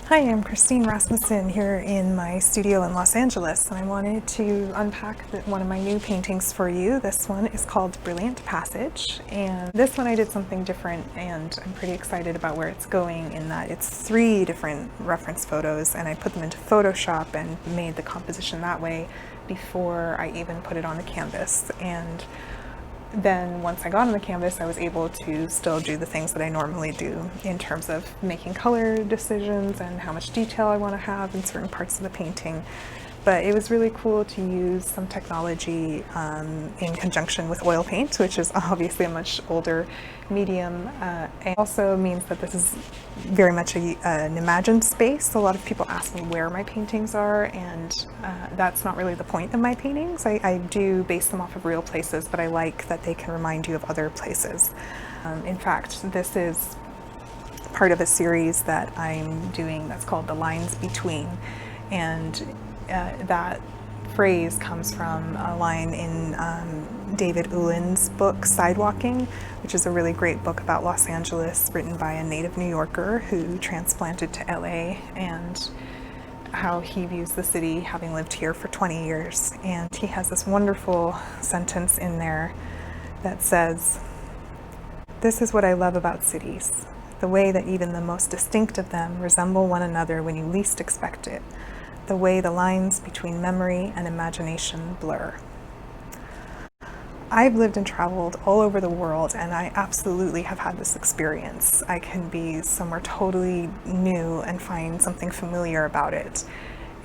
Hi, I'm Christine Rasmussen here in my studio in Los Angeles, and I wanted to unpack one of my new paintings for you. This one is called Brilliant Passage, and this one I did something different, and I'm pretty excited about where it's going in that it's 3 different reference photos, and I put them into Photoshop and made the composition that way before I even put it on the canvas. And then once I got on the canvas, I was able to still do the things that I normally do in terms of making color decisions and how much detail I want to have in certain parts of the painting. But it was really cool to use some technology in conjunction with oil paint, which is obviously a much older medium. It also means that this is very much an imagined space. A lot of people ask me where my paintings are, and that's not really the point of my paintings. I do base them off of real places, but I like that they can remind you of other places. In fact, this is part of a series that I'm doing that's called The Lines Between, and that phrase comes from a line in David Ulin's book Sidewalking, which is a really great book about Los Angeles written by a native New Yorker who transplanted to LA, and how he views the city, having lived here for 20 years. And he has this wonderful sentence in there that says, "This is what I love about cities, the way that even the most distinct of them resemble one another when you least expect it, the way the lines between memory and imagination blur." I've lived and traveled all over the world, and I absolutely have had this experience. I can be somewhere totally new and find something familiar about it.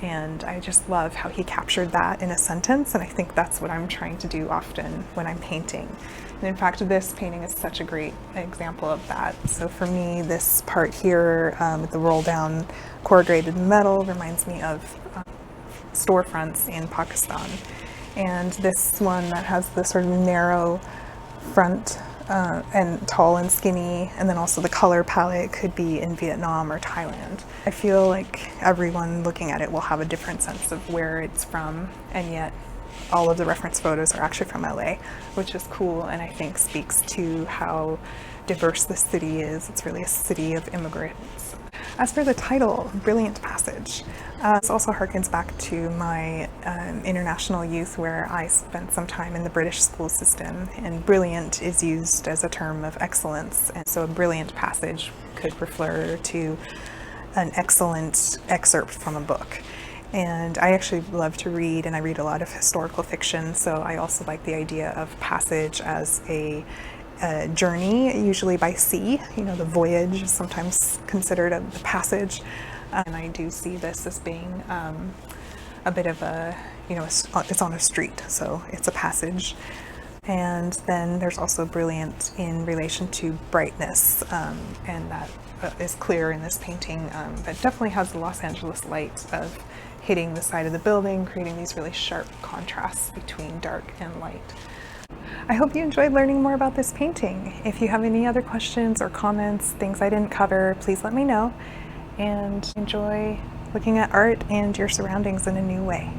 And I just love how he captured that in a sentence, and I think that's what I'm trying to do often when I'm painting. And in fact, this painting is such a great example of that. So for me, this part here with the roll down corrugated metal reminds me of storefronts in Pakistan. And this one that has the sort of narrow front and tall and skinny, and then also the color palette could be in Vietnam or Thailand. I feel like everyone looking at it will have a different sense of where it's from, and yet all of the reference photos are actually from LA, which is cool, and I think speaks to how diverse the city is. It's really a city of immigrants. As for the title, Brilliant Passage, this also harkens back to my international youth, where I spent some time in the British school system, and brilliant is used as a term of excellence, and so a brilliant passage could refer to an excellent excerpt from a book. And I actually love to read, and I read a lot of historical fiction, so I also like the idea of passage as a journey, usually by sea. You know, the voyage is sometimes considered the passage. And I do see this as being a bit of a, it's on a street, so it's a passage. And then there's also brilliant in relation to brightness, and that is clear in this painting, but definitely has the Los Angeles light of hitting the side of the building, creating these really sharp contrasts between dark and light. I hope you enjoyed learning more about this painting. If you have any other questions or comments, things I didn't cover, please let me know, and enjoy looking at art and your surroundings in a new way.